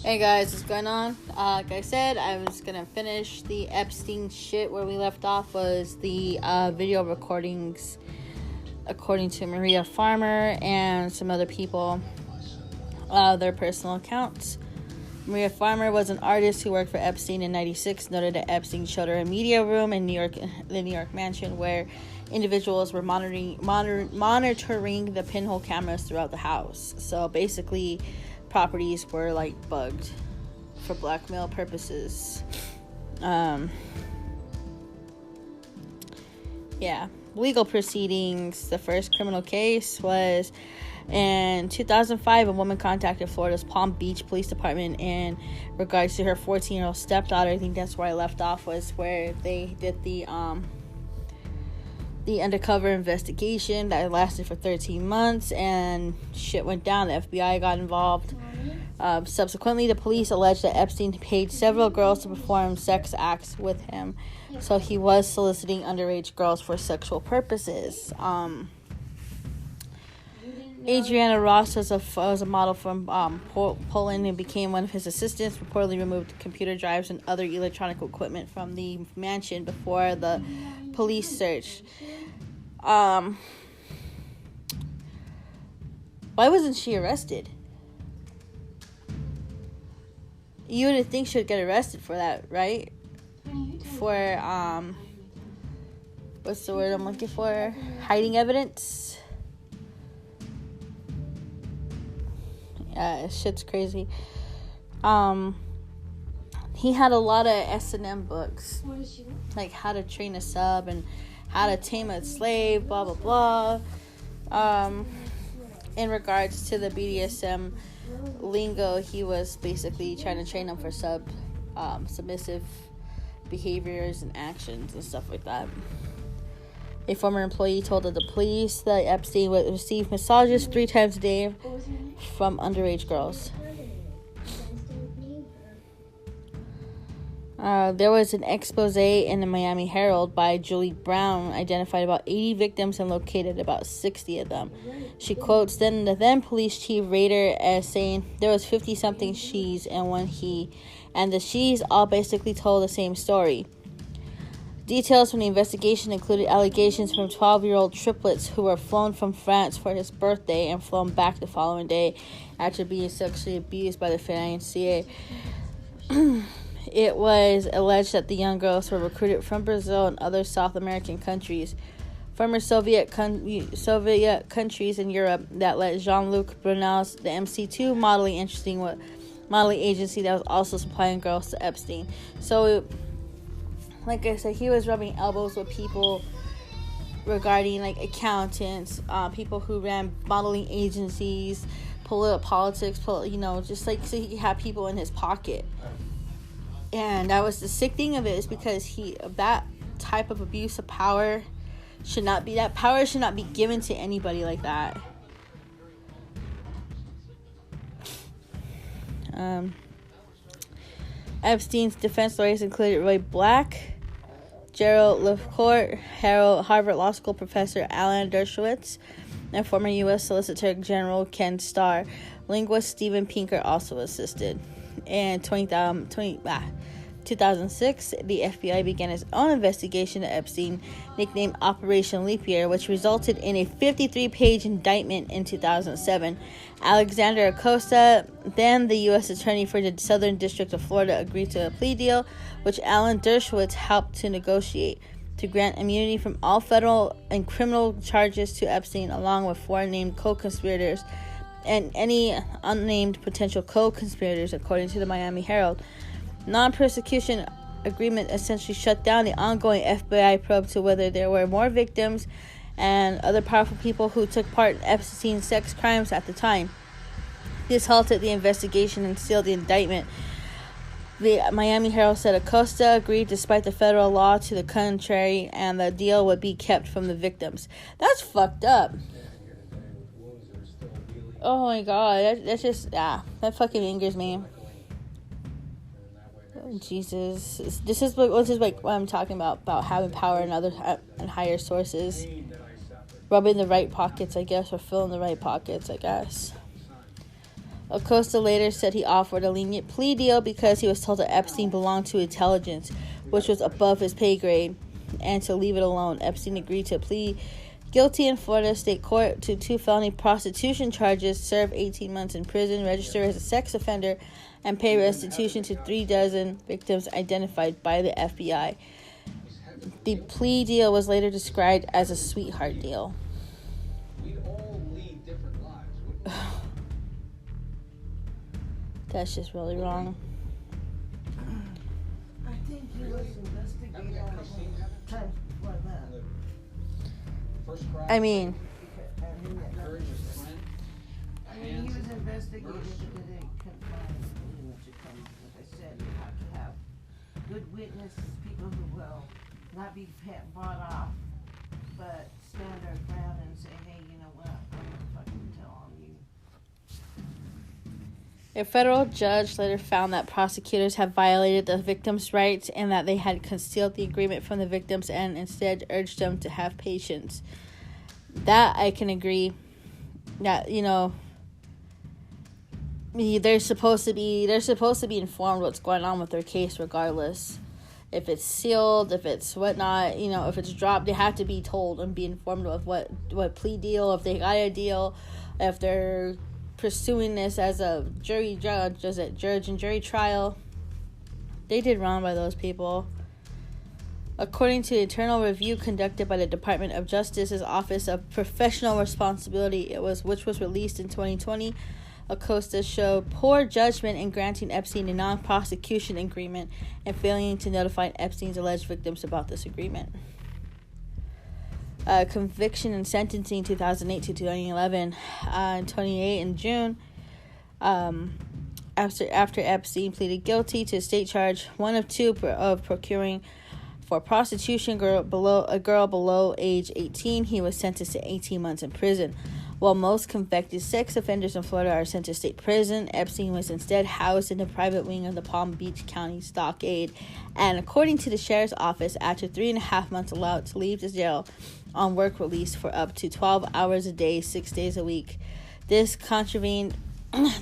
Hey guys, what's going on? Like I said, I was gonna finish the Epstein shit. Where we left off was the video recordings, according to Maria Farmer and some other people, their personal accounts. Maria Farmer was an artist who worked for Epstein in '96. Noted that Epstein showed her a media room in the New York mansion, where individuals were monitoring the pinhole cameras throughout the house. So basically, properties were like bugged for blackmail purposes. Legal proceedings. The first criminal case was in 2005. A woman contacted Florida's Palm Beach Police Department in regards to her 14-year-old stepdaughter. I think that's where I left off, was where they did the undercover investigation that lasted for 13 months, and shit went down. The FBI got involved. Subsequently, the police alleged that Epstein paid several girls to perform sex acts with him, so he was soliciting underage girls for sexual purposes. Adriana Ross was a model from Poland and became one of his assistants. Reportedly removed computer drives and other electronic equipment from the mansion before the police search. Why wasn't she arrested? You would think she would get arrested for that, right? For what's the word I'm looking for? Hiding evidence. Shit's crazy. He had a lot of S&M books, like How to Train a Sub and How to Tame a Slave, blah blah blah. In regards to the BDSM lingo, he was basically trying to train them for submissive behaviors and actions and stuff like that. A former employee told the police that Epstein would receive massages 3 times a day from underage girls. There was an expose in the Miami Herald by Julie Brown, identified about 80 victims and located about 60 of them. She quotes the then police chief Rader as saying there was 50-something she's and the she's all basically told the same story. Details from the investigation included allegations from 12-year-old triplets who were flown from France for his birthday and flown back the following day after being sexually abused by the fiancé. It was alleged that the young girls were recruited from Brazil and other South American countries, former Soviet countries in Europe, that let Jean-Luc Brunel's the MC2 modeling agency that was also supplying girls to Epstein. So, like I said, he was rubbing elbows with people regarding like accountants, people who ran modeling agencies, politics, just like so he could have people in his pocket. And that was the sick thing of it, is because that type of abuse of power should not be given to anybody like that. Epstein's defense lawyers included Roy Black, Gerald LeCourt, Harvard Law School professor Alan Dershowitz, and former U.S. Solicitor General Ken Starr. Linguist Steven Pinker also assisted. In 2006, the FBI began its own investigation of Epstein, nicknamed Operation Leap Year, which resulted in a 53-page indictment in 2007. Alexander Acosta, then the U.S. Attorney for the Southern District of Florida, agreed to a plea deal, which Alan Dershowitz helped to negotiate, to grant immunity from all federal and criminal charges to Epstein, along with 4 named co-conspirators and any unnamed potential co-conspirators, according to the Miami Herald. Non-persecution agreement essentially shut down the ongoing FBI probe to whether there were more victims and other powerful people who took part in Epstein's sex crimes at the time. This halted the investigation and sealed the indictment. The Miami Herald said Acosta agreed despite the federal law to the contrary, and the deal would be kept from the victims. That's fucked up. Oh my god, that's just, that fucking angers me. Oh, Jesus. This is what I'm talking about having power in other and higher sources. Rubbing the right pockets, I guess, or filling the right pockets, I guess. Acosta later said he offered a lenient plea deal because he was told that Epstein belonged to intelligence, which was above his pay grade, and to leave it alone. Epstein agreed to plead guilty in Florida State Court to 2 felony prostitution charges, serve 18 months in prison, register as a sex offender, and pay restitution to 36 victims identified by the FBI. The plea deal was later described as a sweetheart deal. We all lead different lives. That's just really wrong. I think he was investigated on time before that. I mean, he was investigated, but they couldn't find anything that should come. Like I said, you have to have good witnesses, people who will not be bought off, but stand their ground and say, hey, you know what, I'm gonna fucking tell on you. a federal judge later found that prosecutors had violated the victims' rights and that they had concealed the agreement from the victims and instead urged them to have patience. That I can agree. That, you know, they're supposed to be informed what's going on with their case regardless. If it's sealed, if it's whatnot, you know, if it's dropped, they have to be told and be informed of what plea deal, if they got a deal, if they're pursuing this as a judge and jury trial. They did wrong by those people. According to the internal review conducted by the Department of Justice's Office of Professional Responsibility, which was released in 2020, Acosta showed poor judgment in granting Epstein a non-prosecution agreement and failing to notify Epstein's alleged victims about this agreement. Conviction and sentencing 2008 to 2011, 28 in June. After Epstein pleaded guilty to a state charge, one of two of procuring for prostitution a girl below age 18, he was sentenced to 18 months in prison. While most convicted sex offenders in Florida are sent to state prison, Epstein was instead housed in the private wing of the Palm Beach County Stockade, and according to the sheriff's office, after 3.5 months allowed to leave the jail on work release for up to 12 hours a day, 6 days a week. This contravened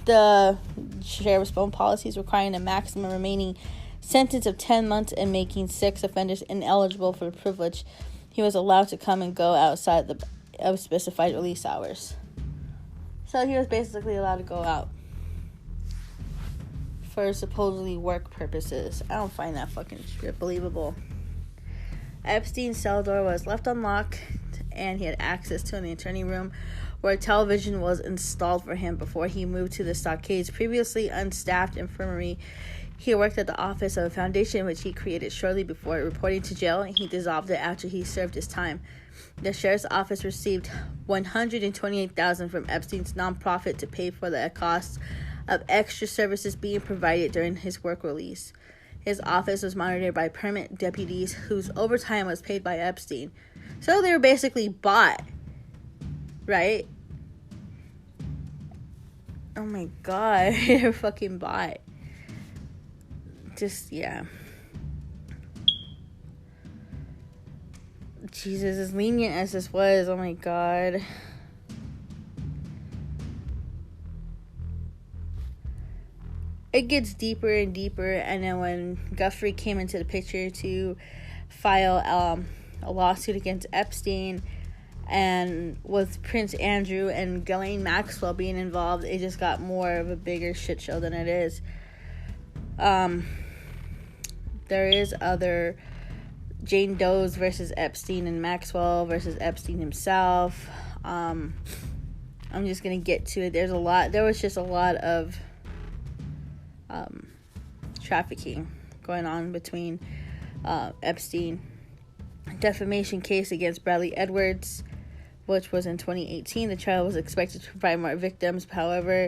the sheriff's own policies requiring a maximum remaining sentence of 10 months and making sex offenders ineligible for the privilege. He was allowed to come and go outside of specified release hours. So he was basically allowed to go out for supposedly work purposes. I don't find that fucking shit believable. Epstein's cell door was left unlocked and he had access to an attorney room where a television was installed for him before he moved to the Stockade's previously unstaffed infirmary. He worked at the office of a foundation which he created shortly before reporting to jail, and he dissolved it after he served his time. The sheriff's office received $128,000 from Epstein's nonprofit to pay for the costs of extra services being provided during his work release. His office was monitored by permanent deputies whose overtime was paid by Epstein. So they were basically bought, right? Oh my god, they were fucking bought. Just, yeah. Jesus, as lenient as this was, oh my god. It gets deeper and deeper, and then when Guthrie came into the picture to file a lawsuit against Epstein, and with Prince Andrew and Ghislaine Maxwell being involved, it just got more of a bigger shit show than it is. There is other Jane Doe's versus Epstein and Maxwell versus Epstein himself. I'm just gonna get to it. There was just a lot of trafficking going on between Epstein. Defamation case against Bradley Edwards, which was in 2018. The trial was expected to provide more victims, however,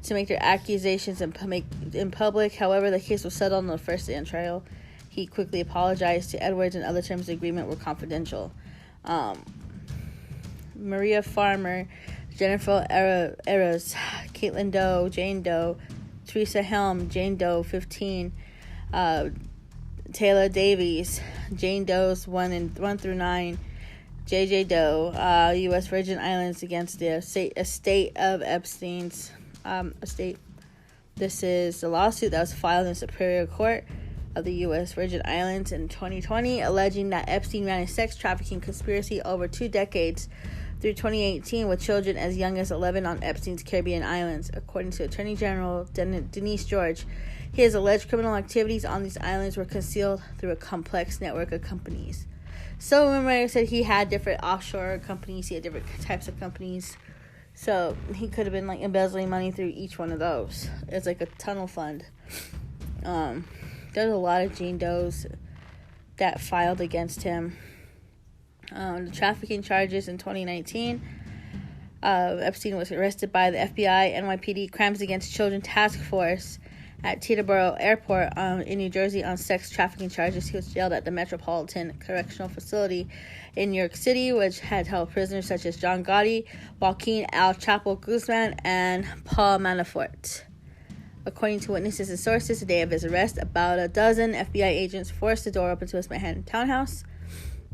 to make their accusations in public. However, the case was settled on the first day on trial. He quickly apologized to Edwards, and other terms of the agreement were confidential. Maria Farmer, Jennifer Eras, Caitlin Doe, Jane Doe, Teresa Helm, Jane Doe 15, Taylor Davies, Jane Doe's 1 through 9, J.J. Doe, U.S. Virgin Islands against the estate of Epstein's estate. This is the lawsuit that was filed in Superior Court of the U.S. Virgin Islands in 2020, alleging that Epstein ran a sex trafficking conspiracy over 2 decades through 2018 with children as young as 11 on Epstein's Caribbean islands. According to Attorney General Denise George, his alleged criminal activities on these islands were concealed through a complex network of companies. So remember I said he had different offshore companies, he had different types of companies. So he could have been like embezzling money through each one of those. It's like a tunnel fund. There's a lot of Jane Does that filed against him. The trafficking charges in 2019. Epstein was arrested by the FBI, NYPD Crimes Against Children Task Force at Teterboro Airport in New Jersey on sex trafficking charges. He was jailed at the Metropolitan Correctional Facility in New York City, which had held prisoners such as John Gotti, Joaquin El Chapo Guzman, and Paul Manafort. According to witnesses and sources, the day of his arrest, about a dozen FBI agents forced the door open to his Manhattan townhouse,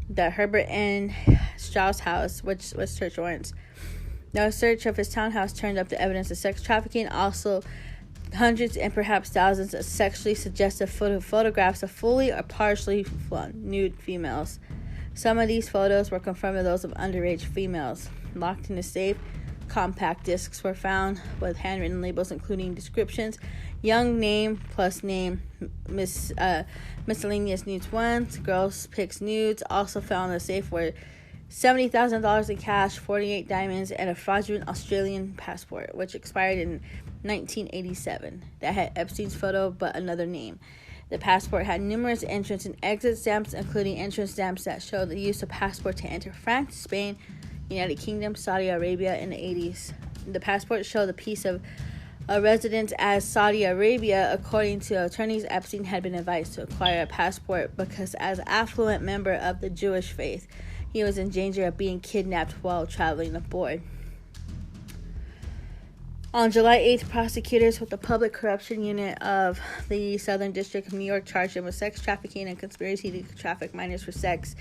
the Herbert N. Strauss house, which was search warrants. No search of his townhouse turned up the evidence of sex trafficking. Also, hundreds and perhaps thousands of sexually suggestive photographs of fully or partially nude females. Some of these photos were confirmed as those of underage females. Locked in a safe, compact discs were found with handwritten labels including descriptions, young name plus name, miscellaneous nudes ones, girls pics nudes. Also found in the safe were $70,000 in cash, 48 diamonds, and a fraudulent Australian passport, which expired in 1987, that had Epstein's photo but another name. The passport had numerous entrance and exit stamps, including entrance stamps that showed the use of passport to enter France, Spain, United Kingdom, Saudi Arabia in the 80s. The passport showed a piece of a residence as Saudi Arabia. According to attorneys, Epstein had been advised to acquire a passport because as an affluent member of the Jewish faith, he was in danger of being kidnapped while traveling aboard. On July 8th, prosecutors with the Public Corruption Unit of the Southern District of New York charged him with sex trafficking and conspiracy to traffic minors for sex.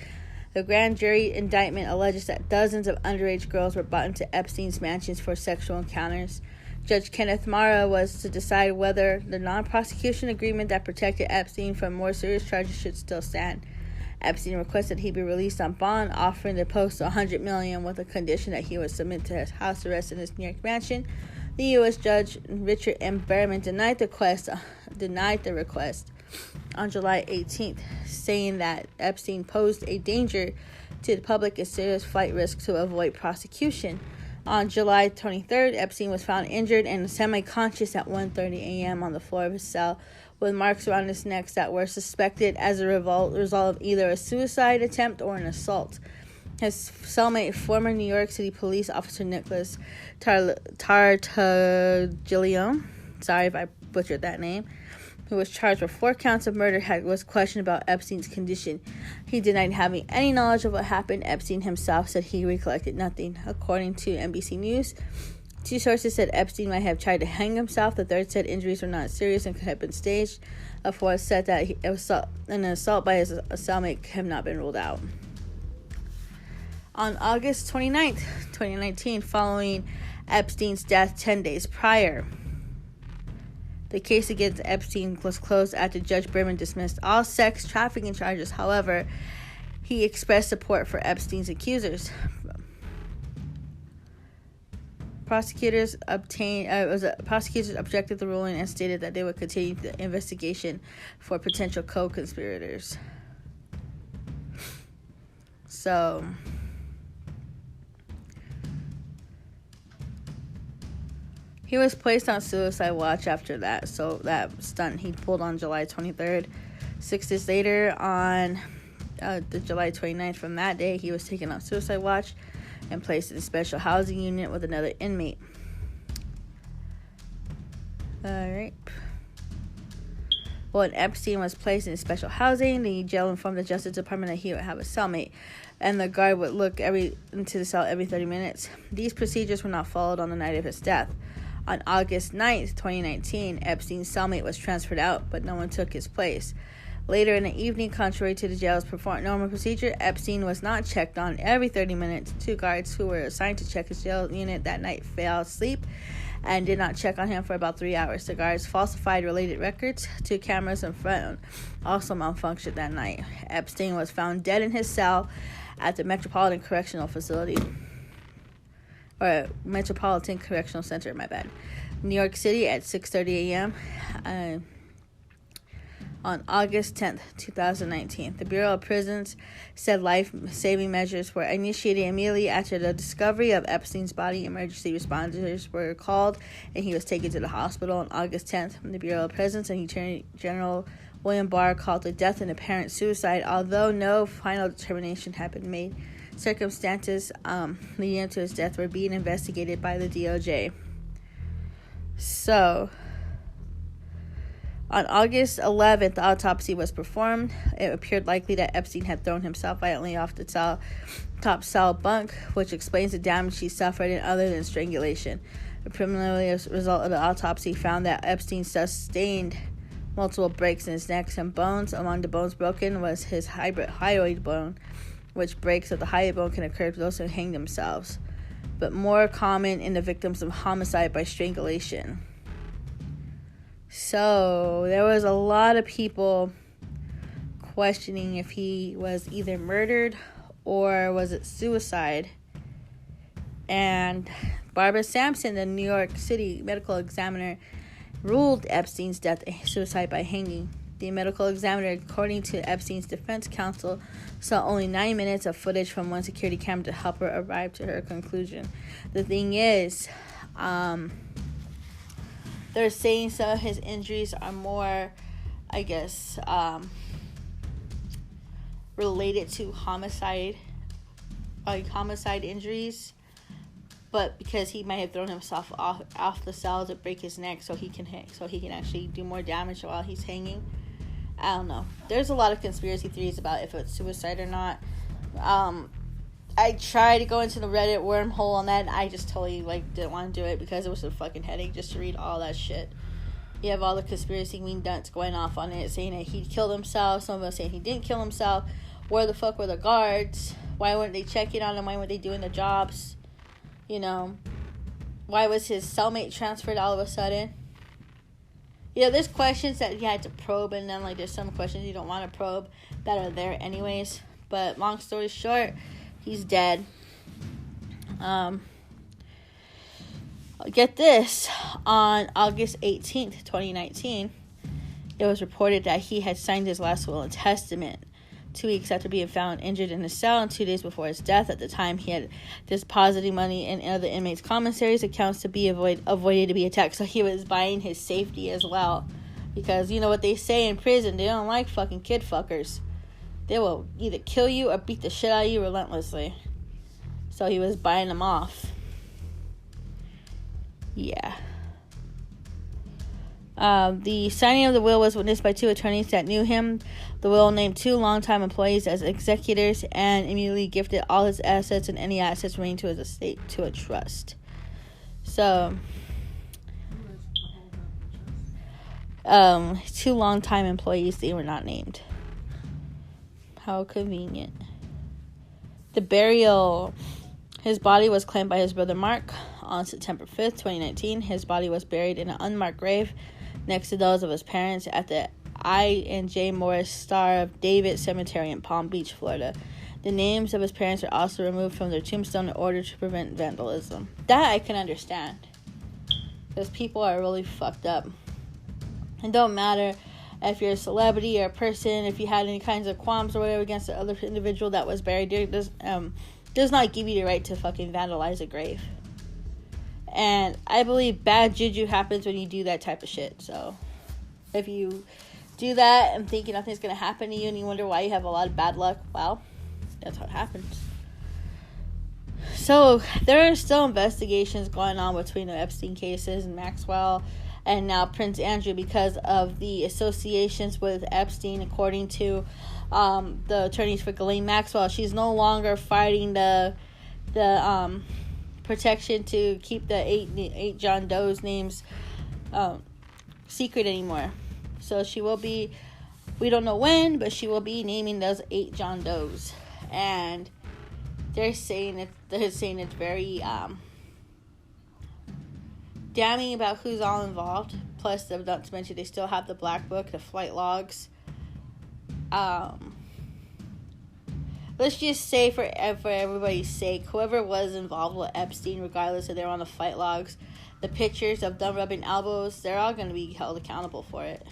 The grand jury indictment alleges that dozens of underage girls were brought into Epstein's mansions for sexual encounters. Judge Kenneth Mara was to decide whether the non-prosecution agreement that protected Epstein from more serious charges should still stand. Epstein requested he be released on bond, offering to post $100 million with a condition that he would submit to his house arrest in his New York mansion. The U.S. Judge Richard M. Berman denied the request on July 18th, saying that Epstein posed a danger to the public and serious flight risk to avoid prosecution. On July 23rd, Epstein was found injured and semi-conscious at 1:30 a.m. on the floor of his cell with marks around his neck that were suspected as a result of either a suicide attempt or an assault. His cellmate, former New York City police officer Nicholas Tartaglione, sorry if I butchered that name, who was charged with 4 counts of murder, was questioned about Epstein's condition. He denied having any knowledge of what happened. Epstein himself said he recollected nothing. According to NBC News, 2 sources said Epstein might have tried to hang himself. The third said injuries were not serious and could have been staged. A fourth said that an assault by his cellmate have not been ruled out. On August 29th, 2019, following Epstein's death 10 days prior, the case against Epstein was closed after Judge Berman dismissed all sex trafficking charges. However, he expressed support for Epstein's accusers. Prosecutors objected to the ruling and stated that they would continue the investigation for potential co-conspirators. So he was placed on suicide watch after that, so that stunt he pulled on July 23rd. 6 days later, on the July 29th from that day, he was taken on suicide watch and placed in a special housing unit with another inmate. Alright. When Epstein was placed in special housing, the jail informed the Justice Department that he would have a cellmate, and the guard would look into the cell every 30 minutes. These procedures were not followed on the night of his death. On August 9th, 2019, Epstein's cellmate was transferred out, but no one took his place. Later in the evening, contrary to the jail's normal procedure, Epstein was not checked on every 30 minutes. 2 guards who were assigned to check his jail unit that night fell asleep and did not check on him for about 3 hours. The guards falsified related records to cameras and phone. Also malfunctioned that night. Epstein was found dead in his cell at the Metropolitan Correctional Facility. Or Metropolitan Correctional Center, my bad. New York City at 6:30 a.m. On August 10th, 2019. The Bureau of Prisons said life-saving measures were initiated immediately after the discovery of Epstein's body. Emergency responders were called, and he was taken to the hospital on August 10th. The Bureau of Prisons and Attorney General William Barr called the death an apparent suicide, although no final determination had been made. Circumstances leading up to his death were being investigated by the DOJ. So, on August 11th, the autopsy was performed. It appeared likely that Epstein had thrown himself violently off the top cell bunk, which explains the damage he suffered and other than strangulation. A preliminary result of the autopsy found that Epstein sustained multiple breaks in his neck and bones. Among the bones broken was his hyoid bone, which breaks of the hyoid bone can occur to those who hang themselves, but more common in the victims of homicide by strangulation. So, there was a lot of people questioning if he was either murdered or was it suicide. And Barbara Sampson, the New York City medical examiner, ruled Epstein's death a suicide by hanging. The medical examiner, according to Epstein's defense counsel, saw only 9 minutes of footage from one security camera to help her arrive to her conclusion. The thing is, they're saying some of his injuries are more, I guess, related to homicide injuries, but because he might have thrown himself off the cell to break his neck, so he can actually do more damage while he's hanging. I don't know. There's a lot of conspiracy theories about if it's suicide or not. I tried to go into the Reddit wormhole on that, and I just totally didn't want to do it because it was a fucking headache just to read all that shit. You have all the conspiracy wing dunts going off on it, saying that he killed himself. Some of us saying he didn't kill himself. Where the fuck were the guards? Why weren't they checking on him? Why weren't they doing their jobs? You know, why was his cellmate transferred all of a sudden? You know, there's questions that you had to probe, and then there's some questions you don't want to probe that are there anyways. But long story short, he's dead. Get this. On August 18th, 2019, it was reported that he had signed his last will and testament 2 weeks after being found injured in his cell and 2 days before his death. At the time, he had depositing money in other inmates' commissaries accounts to be avoided to be attacked. So he was buying his safety as well. Because you know what they say in prison, they don't like fucking kid fuckers. They will either kill you or beat the shit out of you relentlessly. So he was buying them off. Yeah. The signing of the will was witnessed by 2 attorneys that knew him. The will named 2 longtime employees as executors and immediately gifted all his assets and any assets remaining to his estate to a trust. So, 2 longtime employees, they were not named. How convenient. The burial. His body was claimed by his brother Mark on September 5th, 2019. His body was buried in an unmarked grave next to those of his parents at the I. and J. Morris Star of David Cemetery in Palm Beach, Florida. The names of his parents are also removed from their tombstone in order to prevent vandalism. That I can understand. Because people are really fucked up. It don't matter if you're a celebrity or a person, if you had any kinds of qualms or whatever against the other individual that was buried there, does not give you the right to fucking vandalize a grave. And I believe bad juju happens when you do that type of shit. So, if you do that and thinking nothing's going to happen to you and you wonder why you have a lot of bad luck, well, that's what happens. So, there are still investigations going on between the Epstein cases and Maxwell and now Prince Andrew because of the associations with Epstein, according to the attorneys for Ghislaine Maxwell. She's no longer fighting the protection to keep the eight John Doe's names secret anymore. So she will be, we don't know when, but she will be naming those 8 John Doe's. And they're saying it's very damning about who's all involved. Plus, not to mention, they still have the black book, the flight logs. Let's just say for everybody's sake, whoever was involved with Epstein, regardless if they're on the flight logs, the pictures of them rubbing elbows, they're all going to be held accountable for it.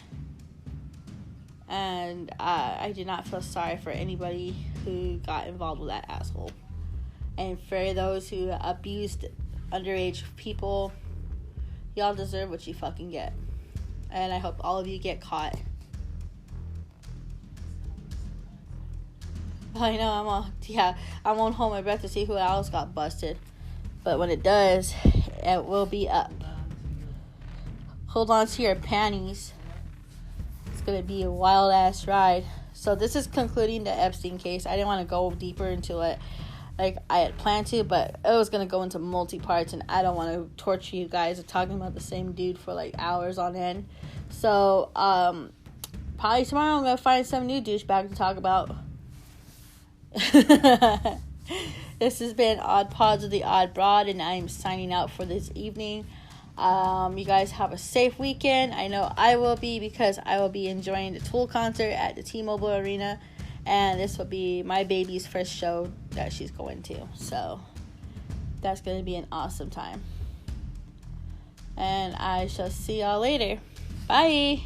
And I do not feel sorry for anybody who got involved with that asshole. And for those who abused underage people, y'all deserve what you fucking get. And I hope all of you get caught. I know, I won't hold my breath to see who else got busted. But when it does, it will be up. Hold on to your panties. It's going to be a wild-ass ride. So this is concluding the Epstein case. I didn't want to go deeper into it like I had planned to, but it was going to go into multi-parts, and I don't want to torture you guys with talking about the same dude for like hours on end. So, probably tomorrow I'm going to find some new douchebag to talk about. This has been Odd Pods with the Odd Broad, and I am signing out for this evening. You guys have a safe weekend. I know I will be, because I will be enjoying the Tool concert at the T-Mobile Arena, and this will be my baby's first show that she's going to, so that's going to be an awesome time. And I shall see y'all later. Bye.